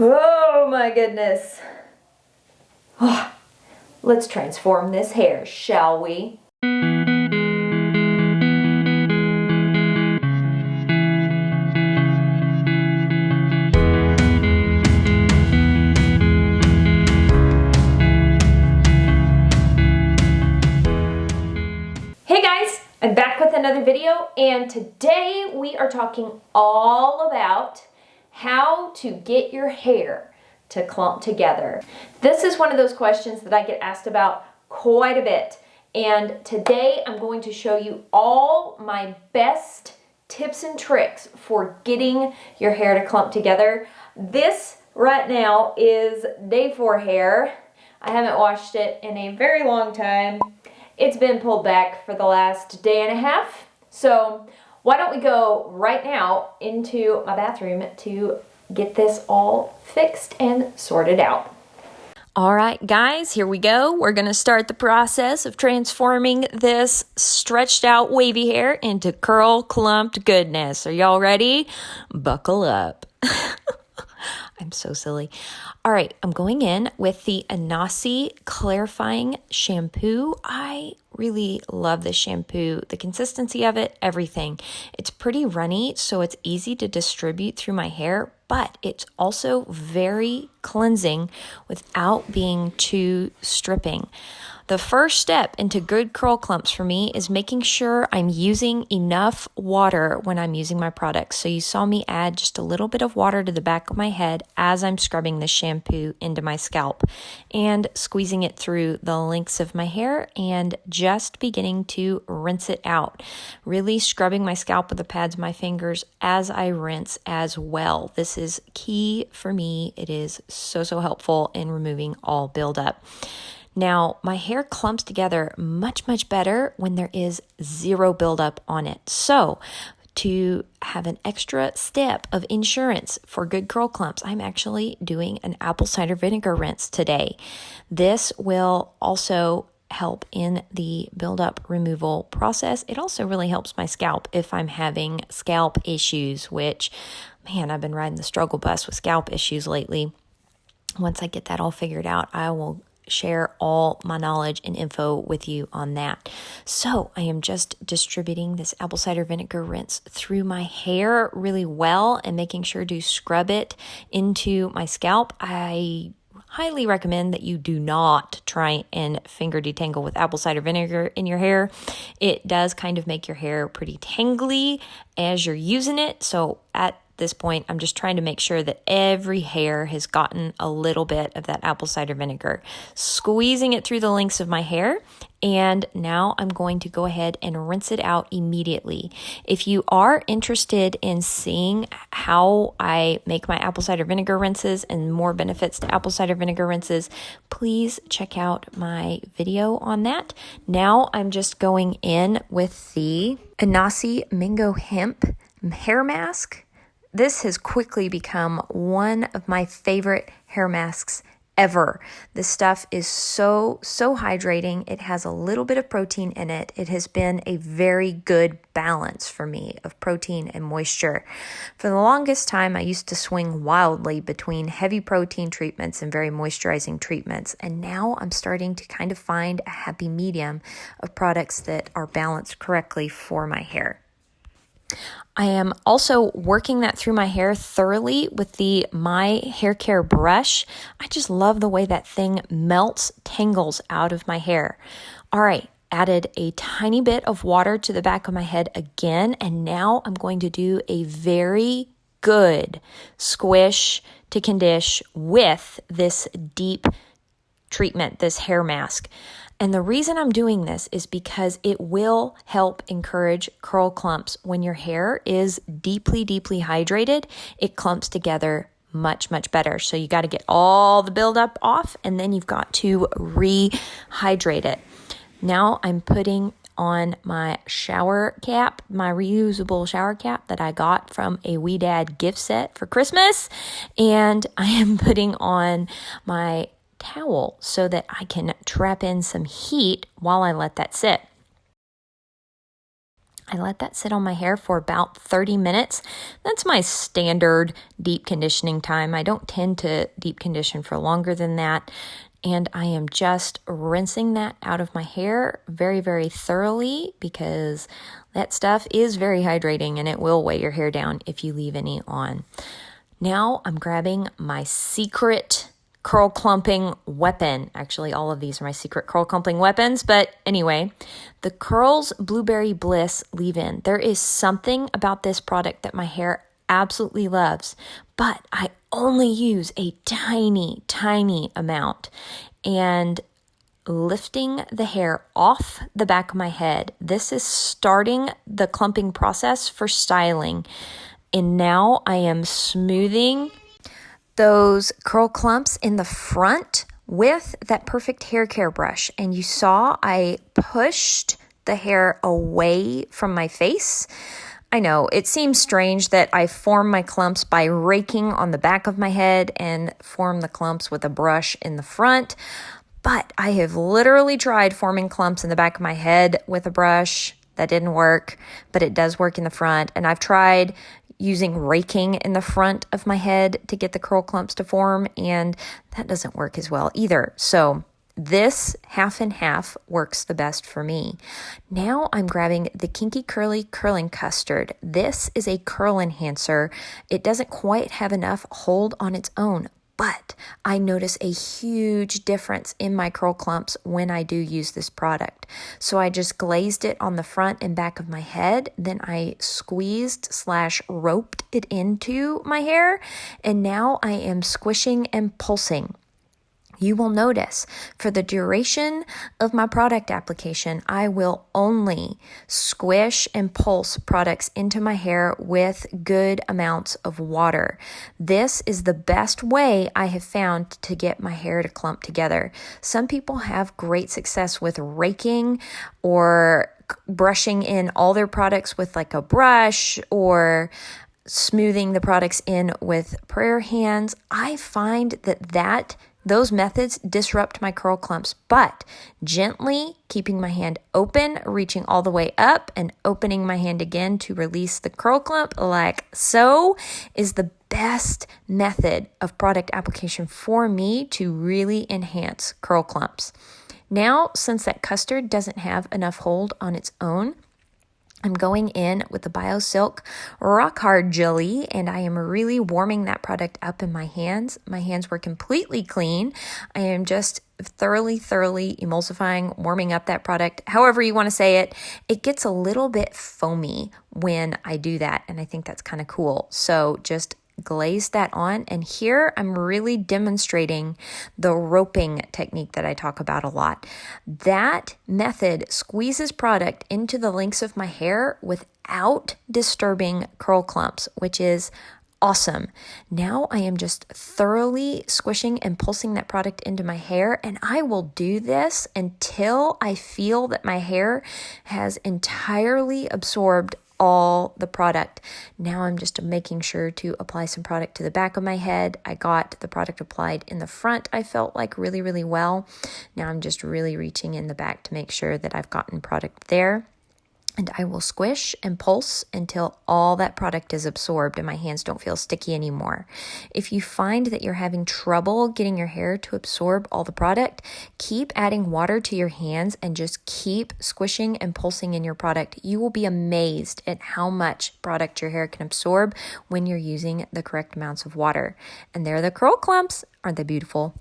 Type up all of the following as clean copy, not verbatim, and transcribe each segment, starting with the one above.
Oh my goodness. Oh, let's transform this hair, shall we? Hey guys, I'm back with another video, and today we are talking all about how to get your hair to clump together. This is one of those questions that I get asked about quite a bit, and today I'm going to show you all my best tips and tricks for getting your hair to clump together. This right now is day 4 hair. I haven't washed it in a very long time. It's been pulled back for the last day and a half. So why don't we go right now into my bathroom to get this all fixed and sorted out. All right, guys, here we go. We're going to start the process of transforming this stretched out wavy hair into curl clumped goodness. Are y'all ready? Buckle up. I'm so silly. All right, I'm going in with the Anasi Clarifying Shampoo. I really love this shampoo. The consistency of it, everything. It's pretty runny, so it's easy to distribute through my hair, but it's also very cleansing without being too stripping. The first step into good curl clumps for me is making sure I'm using enough water when I'm using my products. So you saw me add just a little bit of water to the back of my head as I'm scrubbing the shampoo into my scalp and squeezing it through the lengths of my hair and just beginning to rinse it out. Really scrubbing my scalp with the pads of my fingers as I rinse as well. This is key for me. It is so helpful in removing all buildup. Now, my hair clumps together much better when there is zero buildup on it. So, to have an extra step of insurance for good curl clumps, I'm actually doing an apple cider vinegar rinse today. This will also help in the buildup removal process. It also really helps my scalp if I'm having scalp issues, which, man, I've been riding the struggle bus with scalp issues lately. Once I get that all figured out, I will share all my knowledge and info with you on that. So I am just distributing this apple cider vinegar rinse through my hair really well and making sure to scrub it into my scalp. I highly recommend that you do not try and finger detangle with apple cider vinegar in your hair. It does kind of make your hair pretty tangly as you're using it. So at this point, I'm just trying to make sure that every hair has gotten a little bit of that apple cider vinegar, squeezing it through the lengths of my hair. And now I'm going to go ahead and rinse it out immediately. If you are interested in seeing how I make my apple cider vinegar rinses and more benefits to apple cider vinegar rinses, please check out my video on that. Now I'm just going in with the Anasi Mango Hemp hair mask. This has quickly become one of my favorite hair masks ever. This stuff is so hydrating. It has a little bit of protein in it. It has been a very good balance for me of protein and moisture. For the longest time, I used to swing wildly between heavy protein treatments and very moisturizing treatments. And now I'm starting to kind of find a happy medium of products that are balanced correctly for my hair. I am also working that through my hair thoroughly with the My Hair Care brush. I just love the way that thing melts tangles out of my hair. All right, added a tiny bit of water to the back of my head again, and now I'm going to do a very good squish to condish with this deep treatment, this hair mask. And the reason I'm doing this is because it will help encourage curl clumps. When your hair is deeply hydrated, it clumps together much better. So you got to get all the buildup off, and then you've got to rehydrate it. Now I'm putting on my shower cap, my reusable shower cap that I got from a Wee Dad gift set for Christmas. And I am putting on my towel so that I can trap in some heat while I let that sit. I let that sit on my hair for about 30 minutes. That's my standard deep conditioning time. I don't tend to deep condition for longer than that. And I am just rinsing that out of my hair very, very thoroughly because that stuff is very hydrating and it will weigh your hair down if you leave any on. Now I'm grabbing my secret curl clumping weapon. Actually, all of these are my secret curl clumping weapons. But anyway, the Curls Blueberry Bliss leave-in. There is something about this product that my hair absolutely loves, but I only use a tiny, tiny amount. And lifting the hair off the back of my head, this is starting the clumping process for styling. And now I am smoothing those curl clumps in the front with that perfect hair care brush. And you saw I pushed the hair away from my face. I know it seems strange that I form my clumps by raking on the back of my head and form the clumps with a brush in the front. But I have literally tried forming clumps in the back of my head with a brush. That didn't work, but it does work in the front. And I've tried using raking in the front of my head to get the curl clumps to form, and that doesn't work as well either. So this half and half works the best for me. Now I'm grabbing the Kinky Curly Curling Custard. This is a curl enhancer. It doesn't quite have enough hold on its own, but I notice a huge difference in my curl clumps when I do use this product. So I just glazed it on the front and back of my head. Then I squeezed/roped it into my hair. And now I am squishing and pulsing. You will notice for the duration of my product application, I will only squish and pulse products into my hair with good amounts of water. This is the best way I have found to get my hair to clump together. Some people have great success with raking or brushing in all their products with like a brush or smoothing the products in with prayer hands. I find that those methods disrupt my curl clumps, but gently keeping my hand open, reaching all the way up and opening my hand again to release the curl clump like so is the best method of product application for me to really enhance curl clumps. Now, since that custard doesn't have enough hold on its own, I'm going in with the BioSilk Rock Hard Jelly, and I am really warming that product up in my hands. My hands were completely clean. I am just thoroughly emulsifying, warming up that product. However you want to say it, it gets a little bit foamy when I do that, and I think that's kind of cool. So just glaze that on, and here I'm really demonstrating the roping technique that I talk about a lot. That method squeezes product into the links of my hair without disturbing curl clumps, which is awesome. Now I am just thoroughly squishing and pulsing that product into my hair, and I will do this until I feel that my hair has entirely absorbed all the product. Now I'm just making sure to apply some product to the back of my head. I got the product applied in the front, I felt like really well. Now I'm just really reaching in the back to make sure that I've gotten product there. And I will squish and pulse until all that product is absorbed and my hands don't feel sticky anymore. If you find that you're having trouble getting your hair to absorb all the product, keep adding water to your hands and just keep squishing and pulsing in your product. You will be amazed at how much product your hair can absorb when you're using the correct amounts of water. And there are the curl clumps. Aren't they beautiful?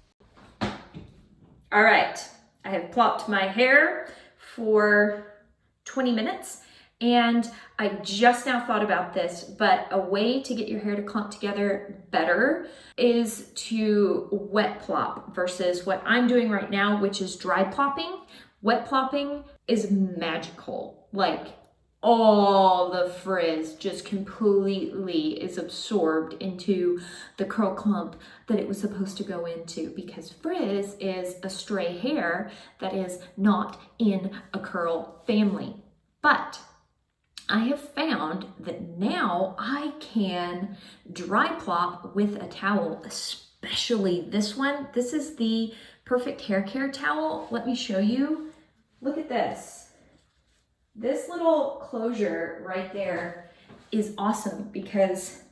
All right, I have plopped my hair for 20 minutes, and I just now thought about this, but a way to get your hair to clump together better is to wet plop versus what I'm doing right now, which is dry plopping. Wet plopping is magical. Like all the frizz just completely is absorbed into the curl clump that it was supposed to go into, because frizz is a stray hair that is not in a curl family. But I have found that now I can dry plop with a towel, especially this one. This is the Perfect Hair Care Towel. Let me show you. Look at this. This little closure right there is awesome because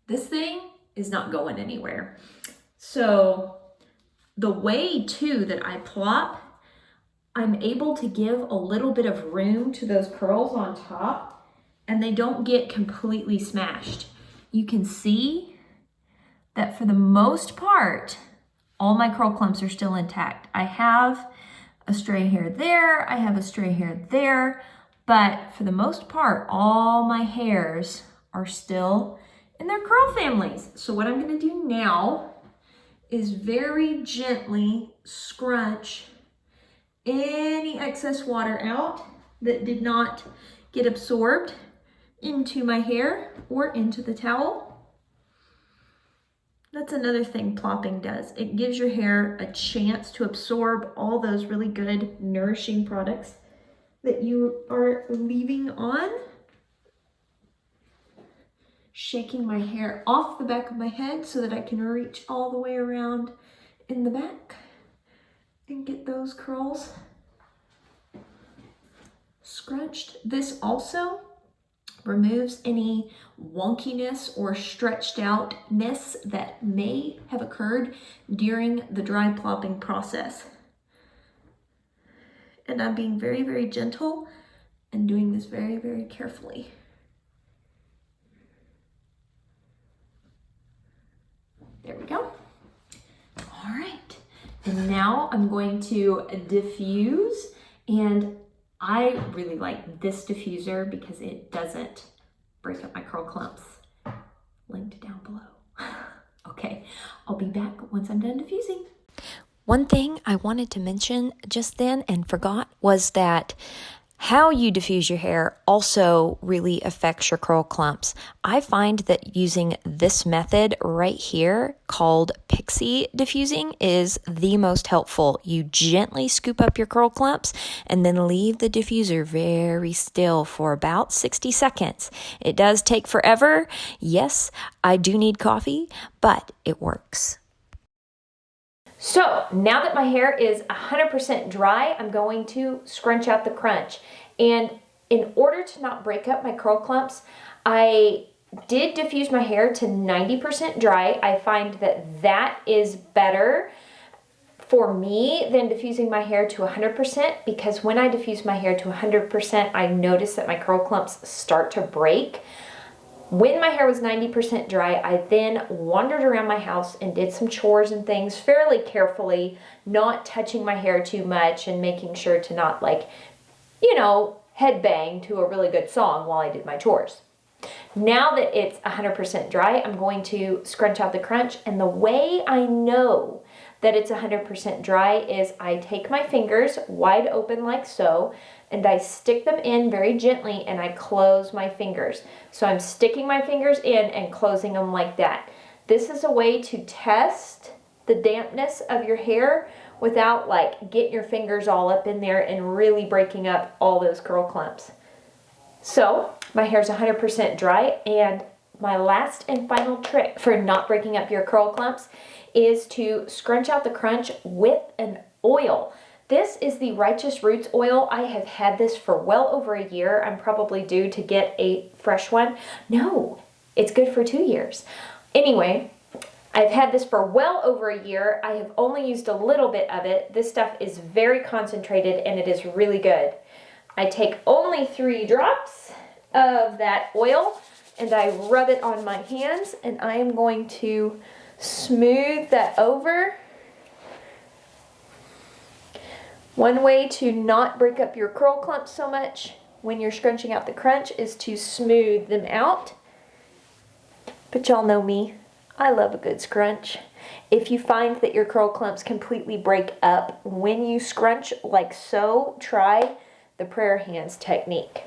this thing is not going anywhere. So the way too that I plop, I'm able to give a little bit of room to those curls on top and they don't get completely smashed. You can see that for the most part, all my curl clumps are still intact. I have a stray hair there, I have a stray hair there, but for the most part, all my hairs are still in their curl families. So what I'm gonna do now is very gently scrunch any excess water out that did not get absorbed into my hair or into the towel. That's another thing plopping does. It gives your hair a chance to absorb all those really good nourishing products that you are leaving on. Shaking my hair off the back of my head so that I can reach all the way around in the back and get those curls scrunched. This also removes any wonkiness or stretched outness that may have occurred during the dry plopping process. And I'm being very, very gentle and doing this very, very carefully. There we go. All right. And now I'm going to diffuse, and I really like this diffuser because it doesn't break up my curl clumps. Linked down below. Okay, I'll be back once I'm done diffusing. One thing I wanted to mention just then and forgot was that how you diffuse your hair also really affects your curl clumps. I find that using this method right here called pixie diffusing is the most helpful. You gently scoop up your curl clumps and then leave the diffuser very still for about 60 seconds. It does take forever. Yes, I do need coffee, but it works. So now that my hair is 100% dry, I'm going to scrunch out the crunch. And in order to not break up my curl clumps, I did diffuse my hair to 90% dry. I find that that is better for me than diffusing my hair to 100% because when I diffuse my hair to 100%, I notice that my curl clumps start to break. When my hair was 90% dry, I then wandered around my house and did some chores and things fairly carefully, not touching my hair too much and making sure to not headbang to a really good song while I did my chores. Now that it's 100% dry, I'm going to scrunch out the crunch, and the way I know that it's 100% dry is I take my fingers wide open like so, and I stick them in very gently and I close my fingers. So I'm sticking my fingers in and closing them like that. This is a way to test the dampness of your hair without getting your fingers all up in there and really breaking up all those curl clumps. So my hair's 100% dry, and my last and final trick for not breaking up your curl clumps is to scrunch out the crunch with an oil. This is the Righteous Roots oil. I have had this for well over a year. I'm probably due to get a fresh one. No, it's good for 2 years. Anyway, I've had this for well over a year. I have only used a little bit of it. This stuff is very concentrated and it is really good. I take only 3 drops of that oil and I rub it on my hands, and I am going to smooth that over. One way to not break up your curl clumps so much when you're scrunching out the crunch is to smooth them out. But y'all know me, I love a good scrunch. If you find that your curl clumps completely break up when you scrunch like so, try the prayer hands technique.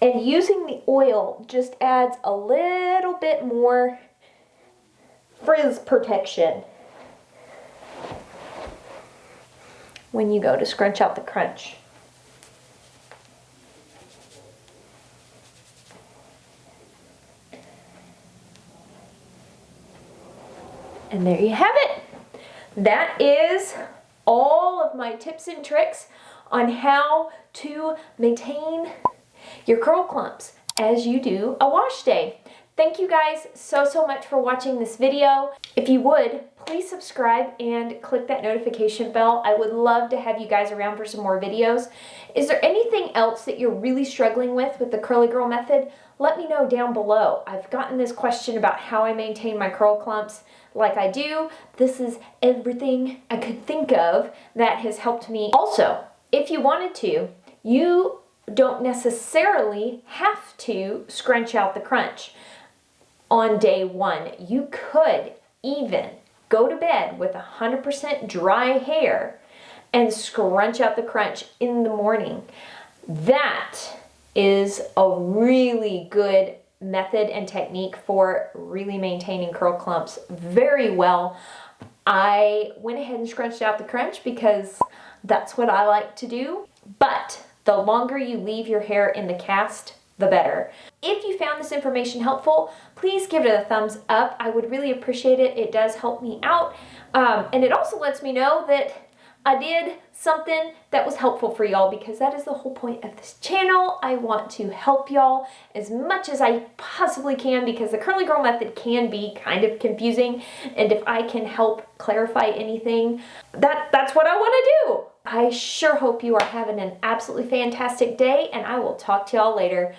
And using the oil just adds a little bit more frizz protection when you go to scrunch out the crunch. And there you have it. That is all of my tips and tricks on how to maintain your curl clumps as you do a wash day. Thank you guys so much for watching this video. If you would, please subscribe and click that notification bell. I would love to have you guys around for some more videos. Is there anything else that you're really struggling with the curly girl method? Let me know down below. I've gotten this question about how I maintain my curl clumps like I do. This is everything I could think of that has helped me. Also, if you wanted to, you don't necessarily have to scrunch out the crunch on day one. You could even go to bed with 100% dry hair and scrunch out the crunch in the morning. That is a really good method and technique for really maintaining curl clumps very well. I went ahead and scrunched out the crunch because that's what I like to do, but the longer you leave your hair in the cast, the better. If you found this information helpful, please give it a thumbs up. I would really appreciate it. It does help me out. And it also lets me know that I did something that was helpful for y'all, because that is the whole point of this channel. I want to help y'all as much as I possibly can, because the curly girl method can be kind of confusing. And if I can help clarify anything, that's what I want to do. I sure hope you are having an absolutely fantastic day, and I will talk to y'all later.